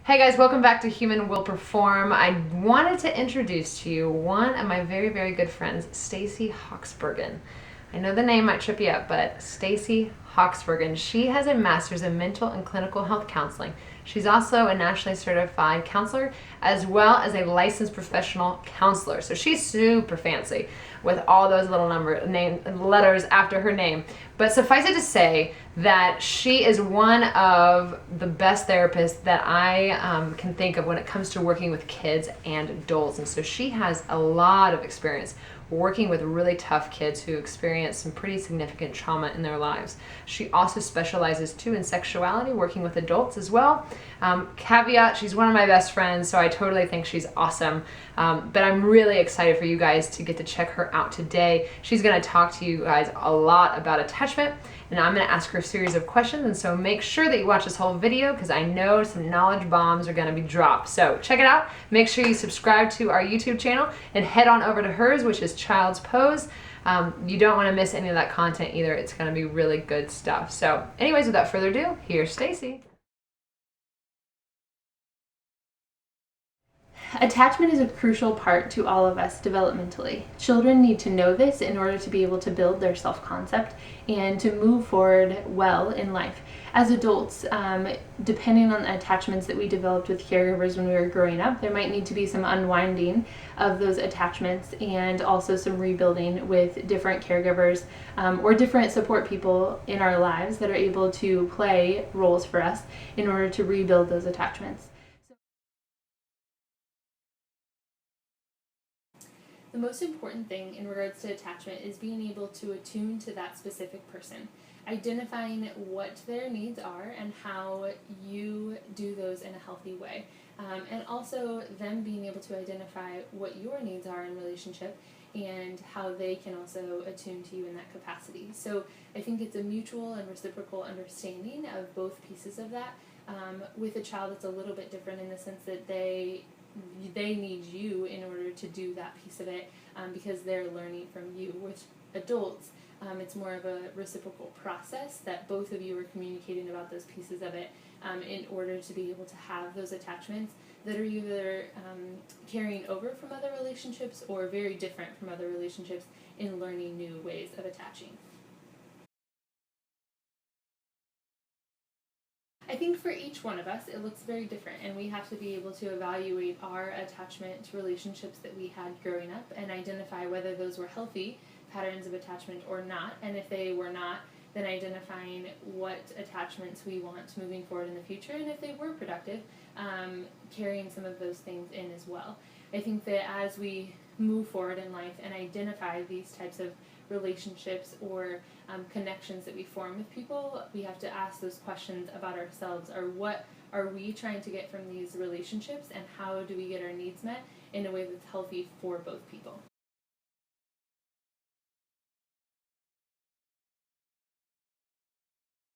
Hey guys, welcome back to Human Will Perform. I wanted to introduce to you one of my very, very good friends, Stacey Hoksbergen. I know the name might trip you up, but Stacey Hoksbergen, she has a master's in mental and clinical health counseling. She's also a nationally certified counselor as well as a licensed professional counselor. So she's super fancy with all those little letters after her name. But suffice it to say that she is one of the best therapists that I can think of when it comes to working with kids and adults. And so she has a lot of experience working with really tough kids who experience some pretty significant trauma in their lives. She also specializes too in sexuality, working with adults as well. Caveat, she's one of my best friends, so I totally think she's awesome. But I'm really excited for you guys to get to check her out today. She's gonna talk to you guys a lot about attachment, and I'm gonna ask her a series of questions, and so make sure that you watch this whole video because I know some knowledge bombs are gonna be dropped. So check it out. Make sure you subscribe to our YouTube channel and head on over to hers, which is Child's Pose. You don't want to miss any of that content either. It's going to be really good stuff. So anyways, without further ado, here's Stacey. Attachment is a crucial part to all of us developmentally. Children need to know this in order to be able to build their self-concept and to move forward well in life. As adults, depending on the attachments that we developed with caregivers when we were growing up, there might need to be some unwinding of those attachments and also some rebuilding with different caregivers or different support people in our lives that are able to play roles for us in order to rebuild those attachments. The most important thing in regards to attachment is being able to attune to that specific person, identifying what their needs are and how you do those in a healthy way, and also them being able to identify what your needs are in relationship and how they can also attune to you in that capacity. So I think it's a mutual and reciprocal understanding of both pieces of that. With a child, it's a little bit different in the sense that they need you in order to do that piece of it because they're learning from you. With adults, it's more of a reciprocal process that both of you are communicating about those pieces of it in order to be able to have those attachments that are either carrying over from other relationships or very different from other relationships in learning new ways of attaching. I think for each one of us, it looks very different, and we have to be able to evaluate our attachment relationships that we had growing up and identify whether those were healthy patterns of attachment or not, and if they were not, then identifying what attachments we want moving forward in the future, and if they were productive, carrying some of those things in as well. I think that as we move forward in life and identify these types of relationships or connections that we form with people, we have to ask those questions about ourselves, or what are we trying to get from these relationships and how do we get our needs met in a way that's healthy for both people.